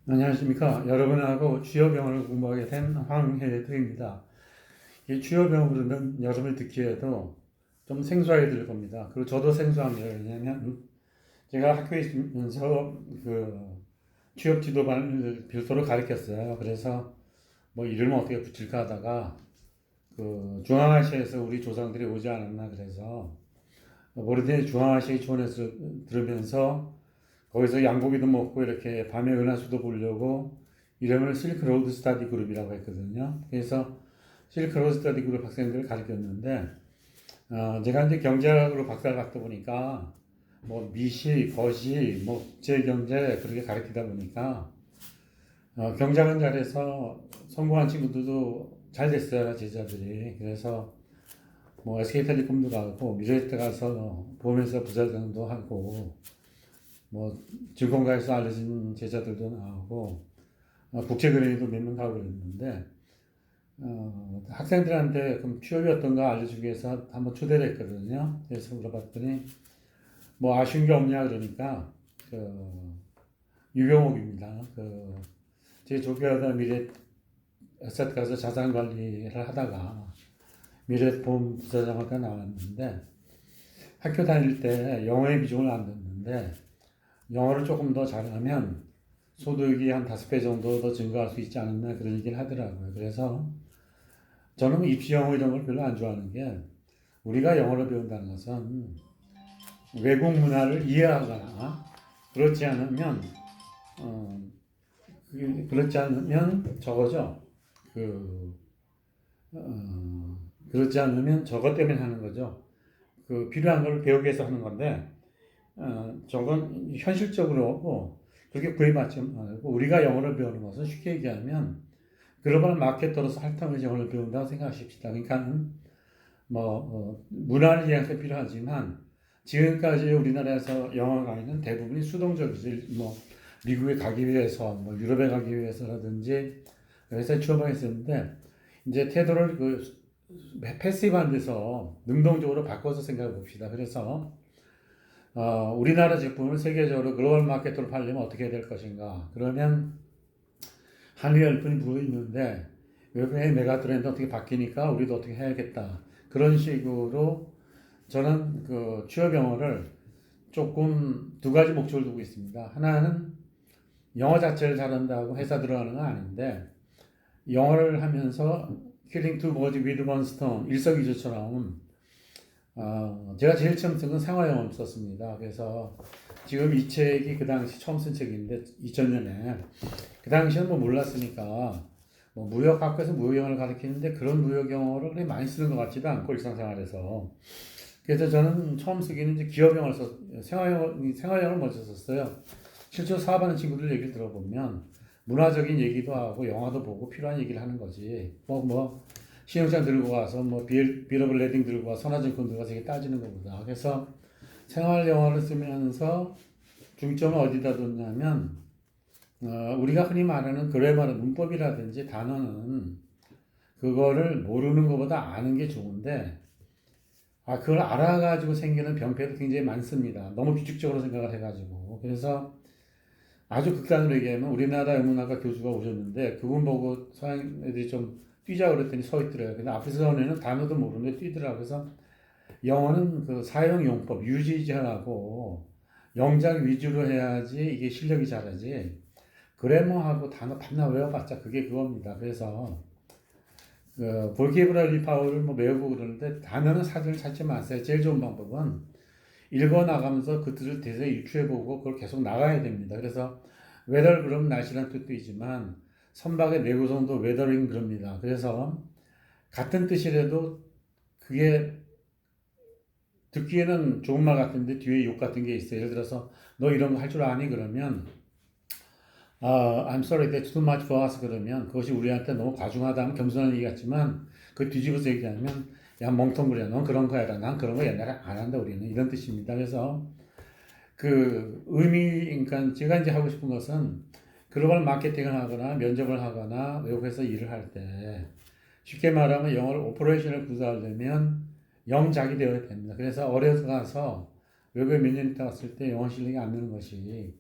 안녕하십니까. 여러분하고 주요 영어를 공부하게 된 황혜드입니다. 이 주요 영어 부르면 여러분이 듣기에도 좀 생소하게 들릴 겁니다. 그리고 저도 생소합니다. 왜냐하면 제가 학교에 있으면서 그 취업 지도반을 별도로 가르쳤어요. 그래서 뭐 이름을 어떻게 붙일까 하다가 그 중앙아시아에서 우리 조상들이 오지 않았나 그래서 모르더니 중앙아시아 초원에서 들으면서 거기서 양고기도 먹고 이렇게 밤에 은하수도 보려고 이름을 실크로드 스터디 그룹이라고 했거든요. 그래서 실크로드 스터디 그룹 학생들을 가르쳤는데 제가 이제 경제학으로 박사를 갔다 보니까 뭐 미시, 거시, 뭐 국제경제 그렇게 가르치다 보니까 경작은 잘해서 성공한 친구들도 잘 됐어요, 제자들이. 그래서 뭐 SK텔레콤도 가고 미래에셋 가서 보험회사 부사장도 하고 뭐 증권가에서 알려진 제자들도 나오고 국제거래도 몇 명 가고 그랬는데 학생들한테 그럼 취업이 어떤가 알려주기 위해서 한번 초대를 했거든요. 그래서 물어봤더니 뭐 아쉬운 게 없냐 그러니까 그 유병옥입니다. 제 조교하다 미래에셋 가서 자산 관리를 하다가 미래보험 부사장학과 나왔는데 학교 다닐 때 영어의 비중을 안 뒀는데 영어를 조금 더 잘하면 소득이 한 5배 정도 더 증가할 수 있지 않았나 그런 얘기를 하더라고요. 그래서 저는 입시 영어 이런 걸 별로 안 좋아하는 게 우리가 영어를 배운다는 것은 외국 문화를 이해하거나 그렇지 않으면 어, 그렇지 않으면 저거죠. 그 그렇지 않으면 저것 때문에 하는 거죠. 그 필요한 걸 배우기 위해서 하는 건데 저건 현실적으로 그렇게 구애받지 말고 우리가 영어를 배우는 것은 쉽게 얘기하면 글로벌 마케터로서 할당을 영어를 배운다고 생각하십시다. 그러니까 문화를 이해할 때 필요하지만 지금까지 우리나라에서 영어 강의는 대부분이 수동적이지. 뭐 미국에 가기 위해서, 뭐 유럽에 가기 위해서라든지 회사에 취업하겠었는데 이제 태도를 패시브한 데서 능동적으로 바꿔서 생각해 봅시다. 그래서 우리나라 제품을 세계적으로 글로벌 마케터로 팔려면 어떻게 해야 될 것인가? 그러면 한일 열풍이 불고 있는데 외국의 메가 트렌드 어떻게 바뀌니까 우리도 어떻게 해야겠다. 그런 식으로 저는 그 취업 영어를 조금 두 가지 목적을 두고 있습니다. 하나는 영어 자체를 잘한다고 회사 들어가는 건 아닌데 영어를 하면서 killing two birds with one stone 일석이조처럼 제가 제일 처음 쓴 건 생활영어를 썼습니다. 그래서 지금 이 책이 그 당시 처음 쓴 책인데 2000년에 그 당시에는 뭐 몰랐으니까 뭐 무역학과에서 무역영어를 가르치는데 그런 무역영어를 그렇게 많이 쓰는 것 같지도 않고 일상생활에서 그래서 저는 처음 쓰기는 이제 기업영어를 생활영어를 먼저 썼어요. 실제로 사업하는 친구들 얘기를 들어보면 문화적인 얘기도 하고 영화도 보고 필요한 얘기를 하는 거지. 신용장 들고 가서 비러블 레딩 들고 가서 선화증권 들고 가서 이게 따지는 것보다. 그래서 생활 영어를 쓰면서 중점을 어디다 뒀냐면 우리가 흔히 말하는 그래머는 문법이라든지 단어는 그거를 모르는 것보다 아는 게 좋은데 그걸 알아가지고 생기는 병폐도 굉장히 많습니다. 너무 규칙적으로 생각을 해가지고. 그래서 아주 극단으로 얘기하면 우리나라 영문학과 교수가 오셨는데 그분 보고 서양 애들이 좀 뛰자 그랬더니 서 있더래요. 근데 앞에서 서는 애는 단어도 모르는데 뛰더라고요. 그래서 영어는 그 사용용법, 유지하고 영작 위주로 해야지 이게 실력이 자라지. 그래머하고 단어 밤낮 외워봤자 그게 그겁니다. 그래서 볼케이브러리 파워를 뭐 외우고 그러는데 단어는 사전을 찾지 마세요. 제일 좋은 방법은 읽어 나가면서 그 뜻을 대세에 유추해보고 그걸 계속 나가야 됩니다. 그래서 weather 그럼 날씨란 뜻도 있지만 선박의 내구성도 weathering 그럽니다. 그래서 같은 뜻이라도 그게 듣기에는 좋은 말 같은데 뒤에 욕 같은 게 있어요. 예를 들어서 너 이런 거 할 줄 아니? 그러면 I'm sorry, that's too much for us. 그러면 그것이 우리한테 너무 과중하다면 겸손한 얘기 같지만 그 뒤집어서 얘기하면 야 멍텅구리야 넌 그런 거 해라 난 그런 거 옛날에 안 한다 우리는 이런 뜻입니다. 그래서 그러니까 제가 이제 하고 싶은 것은 글로벌 마케팅을 하거나 면접을 하거나 외국에서 일을 할 때 쉽게 말하면 영어를 오퍼레이션을 구사하려면 영작이 되어야 됩니다. 그래서 어려서 가서 외국에 몇 년 있다 왔을 때 영어 실력이 안 느는 것이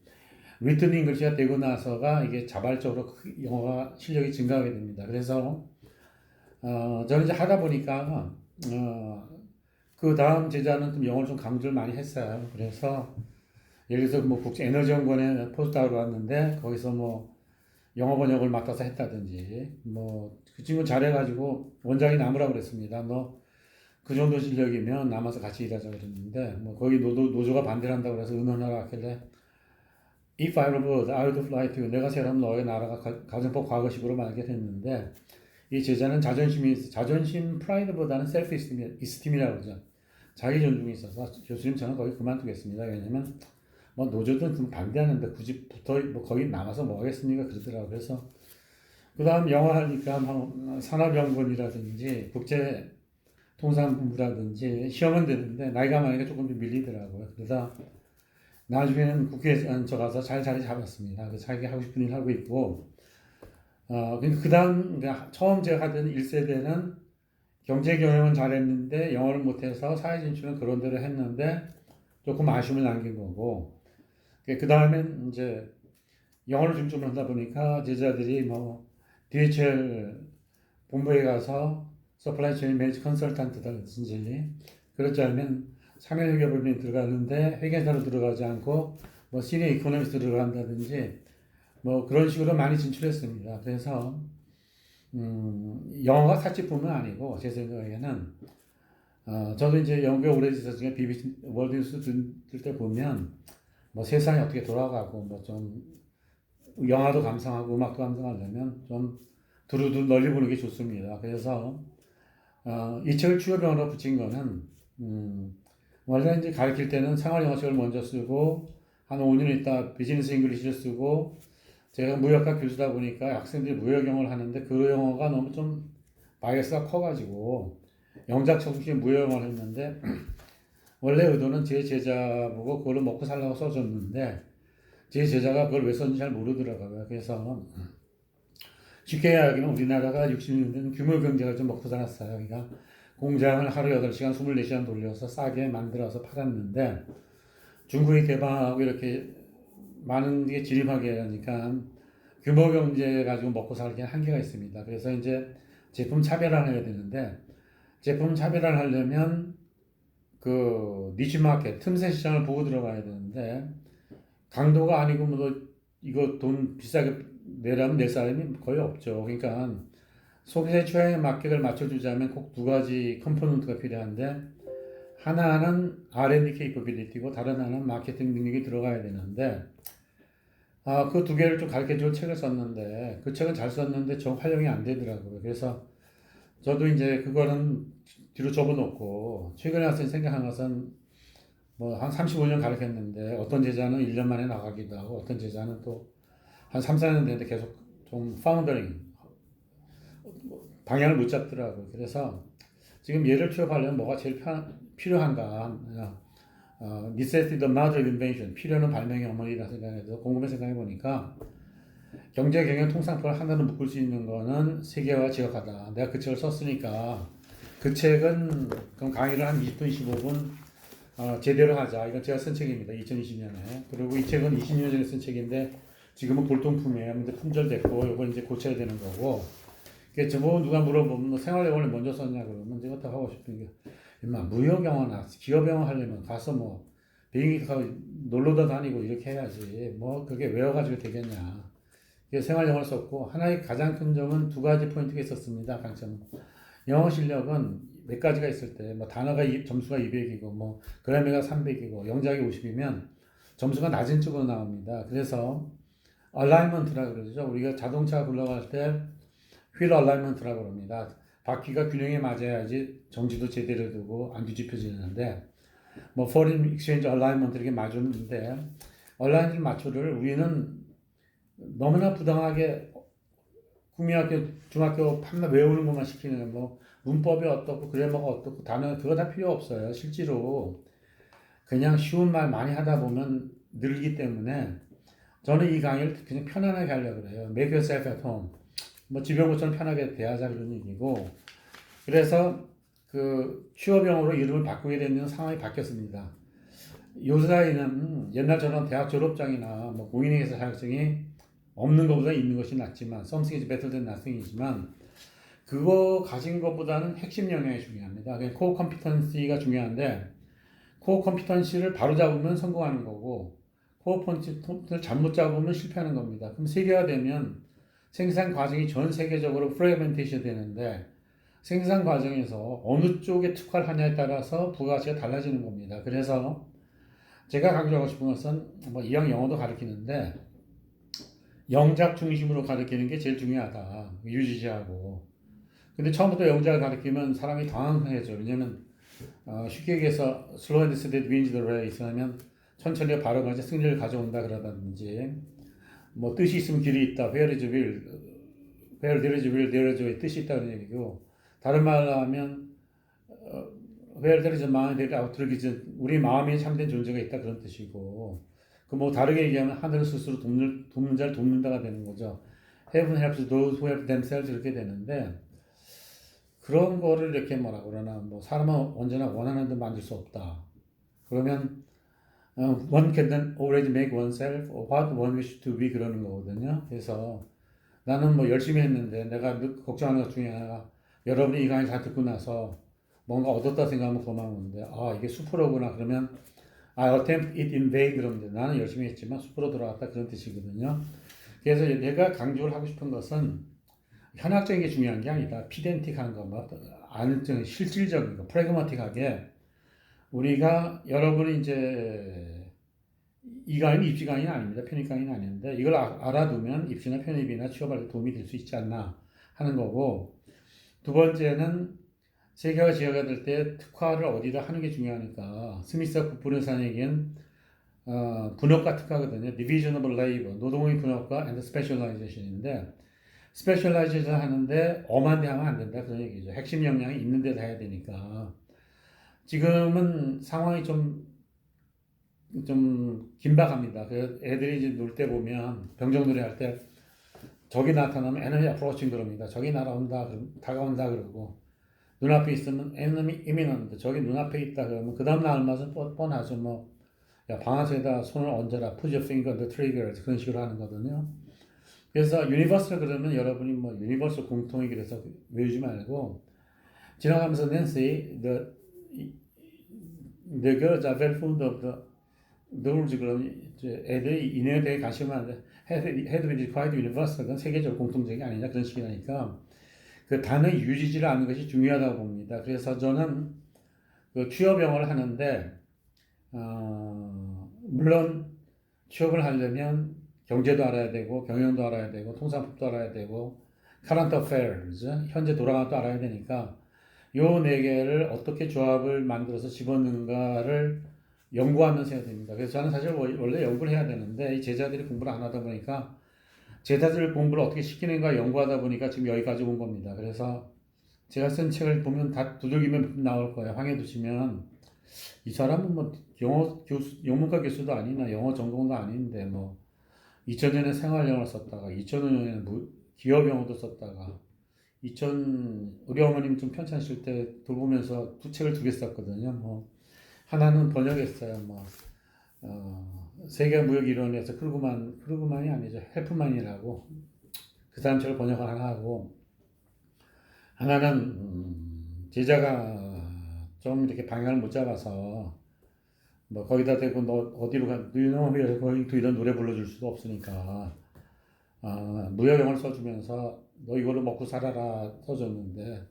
리튼 잉글리시가 되고 나서가 이게 자발적으로 영어가 실력이 증가하게 됩니다. 그래서 저는 이제 하다 보니까 그 다음 제자는 좀 영어를 좀 강조를 많이 했어요. 그래서 예를 들어서 뭐 국제에너지연구원에 포스트닥으로 왔는데 거기서 뭐 영어 번역을 맡아서 했다든지 뭐 그 친구 잘해가지고 원장이 남으라고 그랬습니다. 너 그 정도 실력이면 남아서 같이 일하자 그랬는데 뭐 거기 노조가 반대를 한다고 그래서 의논하라 하길래 If I were, I would fly to you. 내가 세라면 너의 나라가 가정법 과거식으로 말게 됐는데 이 제자는 자존심 프라이드보다는 셀프 이스팀이라고 그러죠. 자기 존중이 있어서 교수님 저는 거기 그만두겠습니다. 왜냐면 뭐 노조든 좀 반대하는데 굳이 뭐 거기 남아서 뭐 하겠습니까 그러더라고요. 그래서 그 다음 영어 하니까 뭐 산업연구원이라든지 국제통상본부라든지 시험은 되는데 나이가 많으니까 조금 좀 밀리더라고요. 그러다 나중에는 국회에 앉아가서 잘 자리 잡았습니다. 그 자기 하고 싶은 일 하고 있고 그 다음 처음 제가 하던 1세대는 경제 경영은 잘했는데 영어를 못해서 사회 진출은 그런 대로 했는데 조금 아쉬움을 남긴 거고 그 다음엔 이제 영어를 중점으로 하다 보니까 제자들이 뭐 DHL 본부에 가서 서플라이 체인 매니지 컨설턴트든지 그렇지 않으면 상해회계법인에 들어가는데 회계사로 들어가지 않고 뭐 시니어 이코노미스트로 들어간다든지 뭐 그런 식으로 많이 진출했습니다. 그래서 영어가 사치품은 아니고 제 생각에는 저도 이제 영국에 오래 있었으니까 BBC 월드뉴스 들을 때 보면 뭐 세상이 어떻게 돌아가고 뭐 좀 영화도 감상하고 음악도 감상하려면 좀 두루두루 널리 보는 게 좋습니다. 그래서 이 책을 취업영어로 붙인 거는 원래 이제 가르칠 때는 생활영어책을 먼저 쓰고 한 5년 있다 비즈니스 잉글리시를 쓰고 제가 무역학 교수다 보니까 학생들이 무역 영어를 하는데 그 영어가 너무 좀 바이어스가 커가지고 영작 정식의 무역 영어를 했는데 원래 의도는 제 제자 보고 그걸로 먹고 살라고 써줬는데 제 제자가 그걸 왜 썼는지 잘 모르더라고요. 그래서 쉽게 이야기하면 우리나라가 60년대는 규모 경제가 좀 먹고 살았어요. 그러니까 공장을 하루 8시간, 24시간 돌려서 싸게 만들어서 팔았는데 중국이 개방하고 이렇게 많은 게 진입하게 하니까 규모 경제 가지고 먹고 살기엔 한계가 있습니다. 그래서 이제 제품 차별화를 해야 되는데 제품 차별화를 하려면 그 니치 마켓, 틈새 시장을 보고 들어가야 되는데 강도가 아니고 뭐 이거 돈 비싸게 내라면 낼 사람이 거의 없죠. 그러니까 소비자 취향에 마켓을 맞춰주자면 꼭 두 가지 컴포넌트가 필요한데 하나는 R&D 케이퍼빌리티고 다른 하나는 마케팅 능력이 들어가야 되는데 그 두 개를 좀 가르쳐줄 책을 썼는데 그 책은 잘 썼는데 정 활용이 안 되더라고요. 그래서 저도 이제 그거는 뒤로 접어놓고 최근에 와서 생각한 것은 뭐 한 35년 가르쳤는데 어떤 제자는 1년 만에 나가기도 하고 어떤 제자는 또 한 3, 4년 됐는데 계속 좀 파운더링 방향을 못 잡더라고요. 그래서 지금 얘를 취업하려면 뭐가 제일 필요한가? necessity the mother of invention. 필요는 발명의 어머니라 생각해서 곰곰이 생각해 보니까 경제 경영 통상법을 하나로 묶을 수 있는 거는 세계화 지역화다. 내가 그 책을 썼으니까 그 책은 그럼 강의를 한 20분, 25분 제대로 하자. 이건 제가 쓴 책입니다. 2020년에. 그리고 이 책은 20년 전에 쓴 책인데 지금은 골동품이에요. 근데 품절됐고 이건 이제 고쳐야 되는 거고. 저보고 누가 물어보면 너 생활영어를 먼저 썼냐 그러면 제가 딱 하고 싶은 게 임마 무역영어나 기업영어 하려면 가서 뭐 비행기 타고 놀러다 다니고 이렇게 해야지 뭐 그게 외워가지고 되겠냐. 생활영어를 썼고 하나의 가장 큰 점은 두 가지 포인트가 있었습니다. 강점은 영어 실력은 몇 가지가 있을 때 뭐 단어가 점수가 200이고 뭐 그래머가 300이고 영작이 50이면 점수가 낮은 쪽으로 나옵니다. 그래서 얼라이먼트라고 그러죠. 우리가 자동차 굴러갈 때 휠 얼라이먼트라고 합니다. 바퀴가 균형에 맞아야지 정지도 제대로 되고 안 뒤집혀지는데 뭐 foreign exchange alignment 이렇게 맞추는데 얼라이먼트 맞추를 우리는 너무나 부당하게 국민학교, 중학교 판만 외우는 것만 시키는 뭐 문법이 어떻고 그래머가 어떻고 단어 그거 다 필요 없어요. 실제로 그냥 쉬운 말 많이 하다 보면 늘기 때문에 저는 이 강의를 그냥 편안하게 하려고 해요. Make yourself at home. 뭐 집영어처럼 편하게 대하자 그런 얘기고 그래서 그 취업영어로 이름을 바꾸게 되는 상황이 바뀌었습니다. 요사이는 옛날처럼 대학 졸업장이나 뭐 공인회계사 자격증이 없는 것보다 있는 것이 낫지만 something is better than nothing이지만 그거 가진 것보다는 핵심 역량이 중요합니다. 코어 컴피턴시가 중요한데 코어 컴피턴시를 바로 잡으면 성공하는 거고 코어 컴피턴시를 잘못 잡으면 실패하는 겁니다. 그럼 세계화되면 생산 과정이 전 세계적으로 프래그멘테이션 되는데 생산 과정에서 어느 쪽에 특화를 하냐에 따라서 부가가치가 달라지는 겁니다. 그래서 제가 강조하고 싶은 것은 뭐 이왕 영어도 가르치는데 영작 중심으로 가르치는 게 제일 중요하다. 유지시하고. 근데 처음부터 영작을 가르치면 사람이 당황해져. 왜냐면 쉽게 얘기해서 slow and steady wins the race 하면 천천히 바로 가서 승리를 가져온다 그러다든지 뭐 뜻이 있으면 길이 있다. Where is will, where there is will, there is way. 뜻이 있다 그런 얘기고 다른 말로 하면 where there is a mind, there is outlook. 우리 마음에 참된 존재가 있다 그런 뜻이고 그 뭐 다르게 얘기하면 하늘은 스스로 돕는 자를 돕는다가 되는 거죠. Heaven helps those who help themselves 이렇게 되는데 그런 거를 이렇게 뭐라 그러나 뭐 사람은 언제나 원하는 듯 만들 수 없다. 그러면 one can then already make oneself what one wish to be 그러는 거거든요. 그래서 나는 뭐 열심히 했는데 내가 걱정하는 것 중에 하나가 여러분이 이 강의 다 듣고 나서 뭔가 얻었다 생각하면 고마운데 아 이게 수프로구나 그러면 I attempt it in vain 그러면 나는 열심히 했지만 수프로 돌아왔다 그런 뜻이거든요. 그래서 내가 강조를 하고 싶은 것은 현학적인 게 중요한 게 아니다. 피덴틱한 거, 뭐 아는 실질적인 거, 프래그마틱하게 우리가 여러분이 이제 이 강의는 입시 강의는 아닙니다. 편입 강의는 아닌데 이걸 알아두면 입시나 편입이나 취업할 때 도움이 될 수 있지 않나 하는 거고 두 번째는 세계화 지어가 될 때 특화를 어디다 하는 게 중요하니까 스미스와 부르산에겐 분업과 특화거든요. Division of Labor, 노동의 분업과 and Specialization인데 스페셜라이제이션 하는데 엄한 데 하면 안 된다 그런 얘기죠. 핵심 역량이 있는 데다 해야 되니까 지금은 상황이 좀 긴박합니다. 그 애들이 이제 놀 때 보면 병정놀이 할 때 적이 나타나면 enemy approaching 그럽니다. 적이 날아온다, 다가온다 그러고 눈앞에 있으면 enemy imminent, 적이 눈앞에 있다 그러면 그 다음 날 맛은 뻔하죠. 뭐 야, 방아쇠에다 손을 얹어라, put your finger on the trigger 그런 식으로 하는 거거든요. 그래서 유니버설 그러면 여러분이 뭐 유니버설 공통이 그래서 외우지 말고 지나가면서 Nancy, the girls are very fond of the rules 그러면 이제 애들이 이 내용에 대해 관심을 하는데 had been quite universal 그건 세계적 공통적이 아니냐 그런 식이니까 그 단어의 유지지를 아는 것이 중요하다고 봅니다. 그래서 저는 그 취업 영어를 하는데 물론 취업을 하려면 경제도 알아야 되고 경영도 알아야 되고 통상법도 알아야 되고 current affairs 현재 돌아가는 것도 알아야 되니까 요 네 개를 어떻게 조합을 만들어서 집어넣는가를 연구하면서 해야 됩니다. 그래서 저는 사실 원래 연구를 해야 되는데 이 제자들이 공부를 안 하다 보니까 제자들 공부를 어떻게 시키는가 연구하다 보니까 지금 여기까지 온 겁니다. 그래서 제가 쓴 책을 보면 다 두들기면 나올 거예요. 황해 두시면 이 사람은 뭐 영어 교수, 영문과 교수도 아니나 영어 전공도 아닌데 뭐 2000년에 생활영어를 썼다가 2005년에 기업 영어도 썼다가 우리 어머님 좀 편찮으실 때 돌보면서 책을 두 개 썼거든요. 뭐 하나는 번역했어요. 뭐 세계 무역 이론에서 크루그만이 아니죠. 헬프만이라고 그 사람 책을 번역을 하나 하고 하나는 제자가 좀 이렇게 방향을 못 잡아서 뭐 거기다 대고 너 어디로 가? 누이놈이라서 거기 이런 노래 불러줄 수도 없으니까 무역 영어를 써주면서 너 이걸로 먹고 살아라 써줬는데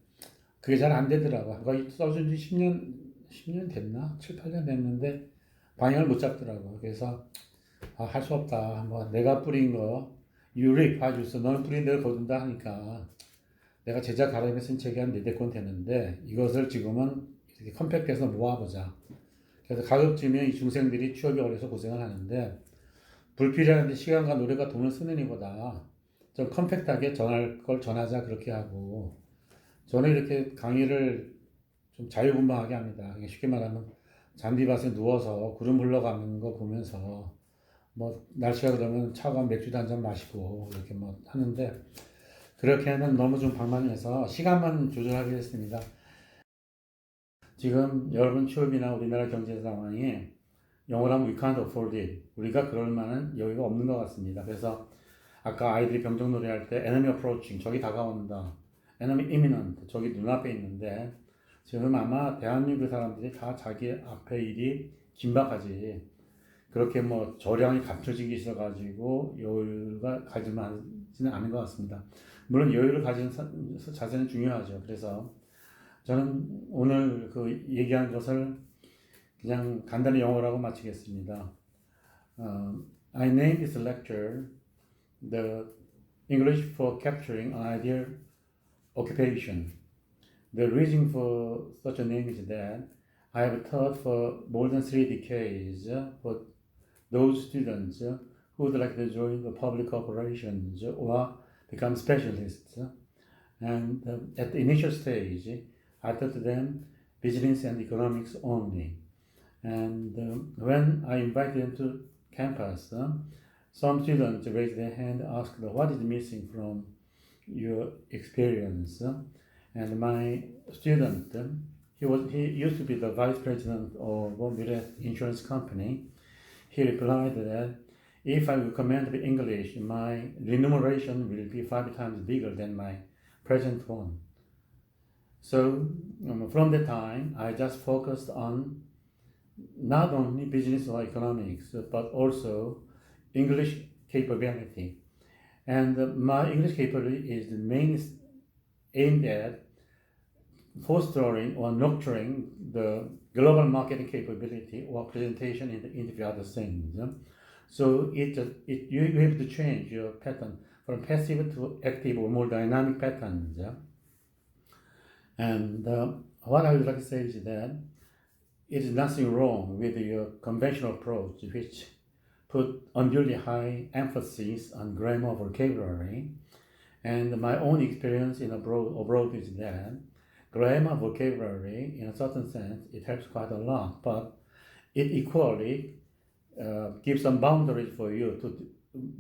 그게 잘 안 되더라고. 거의 써준 지 10년 됐나? 7, 8년 됐는데 방향을 못 잡더라고. 그래서 할 수 없다. 뭐 내가 뿌린 거 유리 봐줬어. 너는 뿌린 대로 거둔다 하니까 내가 제작 가람에 쓴 책이 한 4권 되는데 이것을 지금은 이렇게 컴팩트해서 모아보자. 그래서 가급적이면 이 중생들이 취업이 어려서 고생을 하는데 불필요한데 시간과 노력과 돈을 쓰는 이보다 좀 컴팩트하게 전할 걸 전하자 그렇게 하고 저는 이렇게 강의를 좀 자유분방하게 합니다. 쉽게 말하면 잔디밭에 누워서 구름 흘러가는 거 보면서 뭐 날씨가 그러면 차가운 맥주도 한 잔 마시고 이렇게 뭐 하는데 그렇게는 너무 좀 방만해서 시간만 조절하겠습니다. 지금 여러분 취업이나 우리나라 경제 상황이 영어로 하면 we can't afford it. 우리가 그럴 만한 여유가 없는 것 같습니다. 그래서 아까 아이들이 병정놀이 할 때 enemy approaching, 적이 다가온다. enemy imminent, 적이 눈앞에 있는데 지금 아마 대한민국 사람들이 다 자기 앞에 일이 긴박하지. 그렇게 뭐 저량이 감춰진 게 있어가지고 여유가 가질만하지는 않은 것 같습니다. 물론 여유를 가지는 자세는 중요하죠. 그래서 저는 오늘 그 얘기한 것을 그냥 간단히 영어라고 마치겠습니다. I named this lecture the English for capturing an ideal occupation. The reason for such a name is that I have taught for more than 3 decades for those students who would like to join the public operations or become specialists. And at the initial stage, I taught them business and economics only. And when I invited them to campus, some students raised their hand and asked, what is missing from your experience? And my student, he used to be the vice president of a insurance company. He replied that if I recommend the English, my remuneration will be 5 times bigger than my present one. So from that time, I just focused on not only business or economics, but also English capability. And my English capability is mainly aimed at fostering or nurturing the global marketing capability or presentation in the interview other things. So you have to change your pattern from passive to active or more dynamic patterns. And what I would like to say is that it is nothing wrong with your conventional approach, which put unduly high emphasis on grammar vocabulary. And my own experience in abroad is that grammar vocabulary, in a certain sense, it helps quite a lot, but it equally gives some boundaries for you to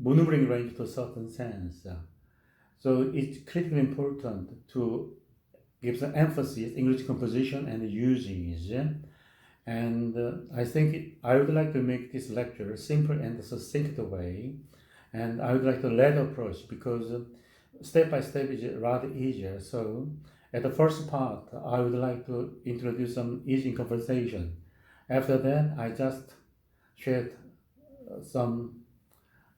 maneuvering range to a certain sense. So it's critically important to give some emphasis English composition and usage. And I think I would like to make this lecture simple and succinct way. And I would like to let approach because step by step is rather easier. So at the first part, I would like to introduce some easy conversation. After that, I just shed some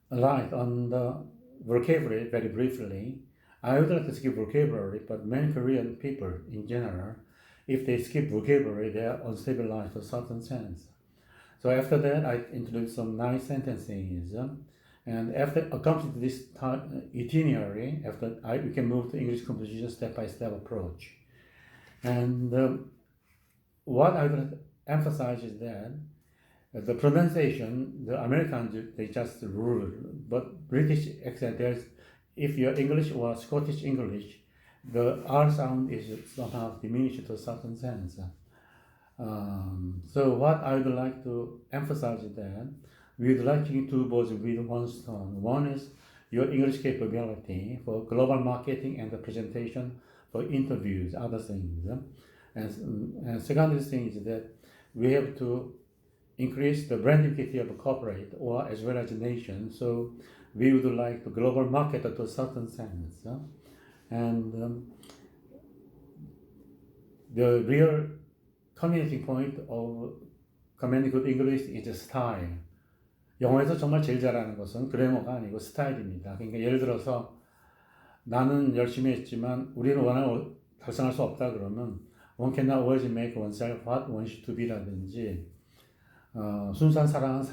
light on the vocabulary very briefly. I would like to skip vocabulary, but many Korean people in general, if they skip vocabulary, they are unstabilized to a certain sense. So after that, I introduce some nice sentences. And after accomplishing this itinerary, we can move to English composition step-by-step approach. And what I would emphasize is that the pronunciation, the Americans, they just rule, but British accent, if you're English or Scottish English, the R sound is somehow diminished to a certain sense. So what I would like to emphasize is that we would like to do both with one stone. One is your English capability for global marketing and the presentation for interviews, other things. And second thing is that we have to increase the brand equity of a corporate or as well as a nation. So we would like to global market to a certain sense. And the real culminating point of commanding good English is style. 영어에서 정말 제일 잘하는 것은 그래머가 아니고 스타일입니다. 그러니까 예를 들어서 나는 열심히 했지만 우리는 원하는 달성할 수 없다 그러면 one cannot always make oneself what one should be 라든지 순수하지 않은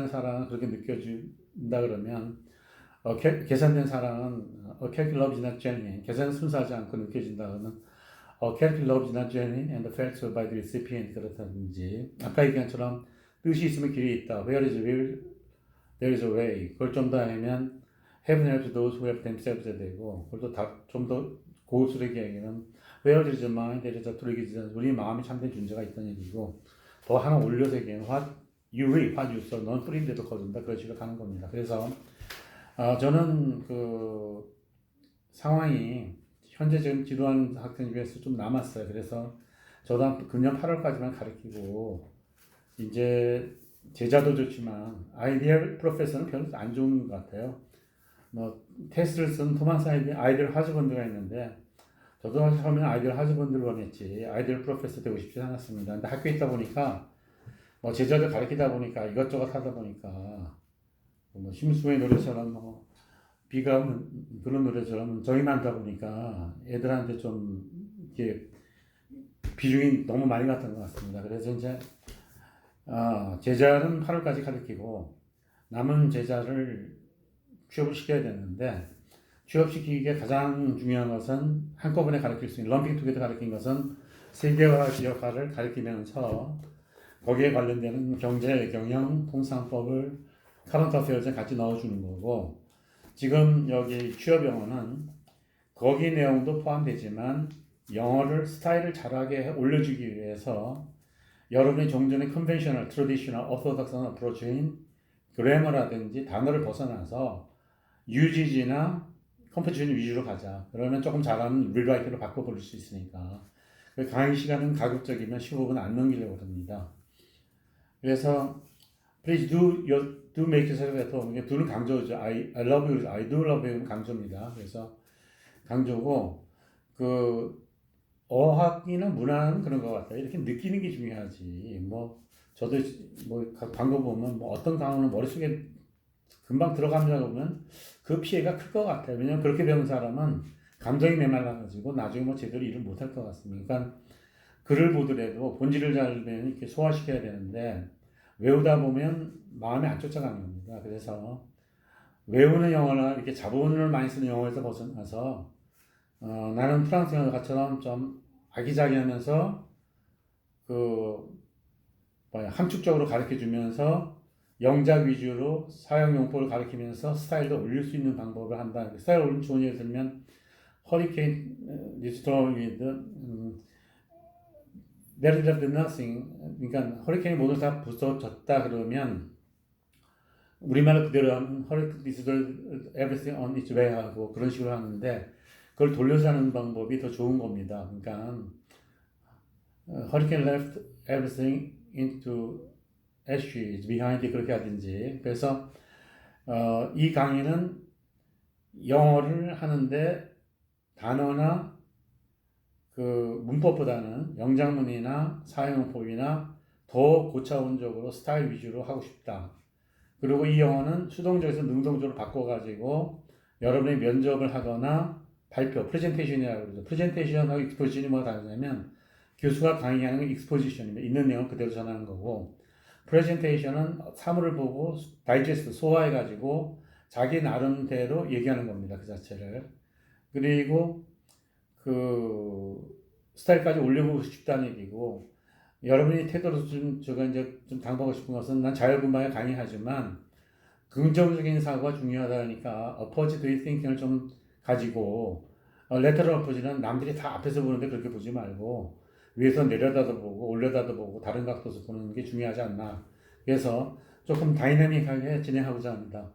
사랑은 그렇게 느껴진다 그러면 계산된 사랑은 character love is not genuine. 계산은 순수하지 않고 느껴진다 그러면 character love is not genuine and felt by the recipient 그렇다든지 아까 얘기한 것처럼 뜻이 있으면 길이 있다. Where is a will, there is a way. 그걸 좀 더 하면 heaven helps those who help themselves 되고 그걸 좀 더 고수되게 얘기하면 Where there is a mind, there is a truth existence. 우리 마음이 참된 존재가 있다는 얘기고 더 하나 올려서 얘기하면 What you reap, what you sow. 넌 뿌린 데도 거둔다. 그런 식으로 가는 겁니다. 그래서 저는 그 상황이 현재 지금 지도하는 학생 중에서 좀 남았어요. 그래서 저도 금년 8월까지만 가르치고 이제 제자도 좋지만 아이디얼 프로페서는 별로 안 좋은 것 같아요. 뭐 테스트를 쓴 토마스 아이디얼 하즈번드가 있는데 저도 사실 처음에는 아이디얼 하즈번드를 원했지 아이디얼 프로페서 되고 싶지 않았습니다. 근데 학교에 있다 보니까 뭐 제자들 가르치다 보니까 이것저것 하다 보니까 뭐 심수의 노래처럼 뭐 비가 오는 그런 노래처럼 정이 많다 보니까 애들한테 좀 이렇게 비중이 너무 많이 갔던 것 같습니다. 그래서 이제 제자는 8월까지 가르치고 남은 제자를 취업을 시켜야 되는데 취업시키기에 가장 중요한 것은 한꺼번에 가르칠 수 있는 럼핑 투게더 가르친 것은 세계화 역할을 가르치면서 거기에 관련되는 경제, 경영, 통상법을 카런트 어페어즈에 같이 넣어주는 거고 지금 여기 취업 영어는 거기 내용도 포함되지만 영어를 스타일을 잘하게 올려주기 위해서 여러분이 종전의 컨벤셔널, 트래디셔널, 오토독스한 어프로치인 그래머라든지 단어를 벗어나서 UGG나 컴포지션 위주로 가자. 그러면 조금 잘하는 리라이트로 바꿔버릴 수 있으니까. 강의 시간은 가급적이면 15분 안 넘기려고 합니다. 그래서 please do make yourself at home. 이게 do는 강조죠. I love you, I do love you는 강조입니다. 그래서 강조고 그 어학이나 문화는 그런 것 같아요. 이렇게 느끼는 게 중요하지. 뭐 저도 뭐 광고 보면 뭐 어떤 강의는 머릿속에 금방 들어가면서 보면 그 피해가 클 것 같아요. 왜냐면 그렇게 배운 사람은 감정이 메말라가지고 나중에 뭐 제대로 일을 못할 것 같습니다. 그러니까 글을 보더라도 본질을 잘 이렇게 소화시켜야 되는데 외우다 보면 마음이 안 쫓아가는 겁니다. 그래서 외우는 영어나 이렇게 자본을 많이 쓰는 영어에서 벗어나서 나는 프랑스 영어가처럼 좀 아기자기하면서 그 함축적으로 가르쳐 주면서 영작 위주로 사용용법을 가르치면서 스타일도 올릴 수 있는 방법을 한다. 스타일 올리는 좋은 예를 들면 허리케인 리스토어 위드 There is nothing. 그러니까 허리케인이 모두 다 부서졌다 그러면 우리말로 그대로 하면 Hurricane everything on its way 하고 그런 식으로 하는데 그걸 돌려서 하는 방법이 더 좋은 겁니다. 그러니까 Hurricane left everything into ashes behind 그렇게 하든지. 그래서 이 강의는 영어를 하는데 단어나 그 문법보다는 영작문이나 사용법이나 더 고차원적으로 스타일 위주로 하고 싶다. 그리고 이 영어는 수동적에서 능동적으로 바꿔가지고 여러분이 면접을 하거나 발표, 프레젠테이션이라고 그러죠. 프레젠테이션하고 익스포지션이 뭐가 다르냐면 교수가 강의하는 건 익스포지션입니다. 있는 내용 그대로 전하는 거고 프레젠테이션은 사물을 보고 다이제스트, 소화해가지고 자기 나름대로 얘기하는 겁니다. 그 자체를. 그리고 그 스타일까지 올리고 싶다는 얘기고 여러분이 태도로 제가 이제 좀 당부하고 싶은 것은 난 자율분방에 강의하지만 긍정적인 사고가 중요하다니까 opposite thinking을 좀 가지고 lateral approach는 남들이 다 앞에서 보는데 그렇게 보지 말고 위에서 내려다도 보고 올려다도 보고 다른 각도에서 보는 게 중요하지 않나. 그래서 조금 다이내믹하게 진행하고자 합니다.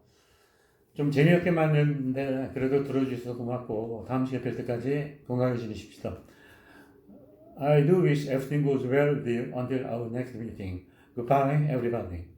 좀 재미없게 만드는데 그래도 들어주셔서 고맙고 다음 시간에 뵐 때까지 건강히 지내십시오. I do wish everything goes well with you until our next meeting. Goodbye, everybody.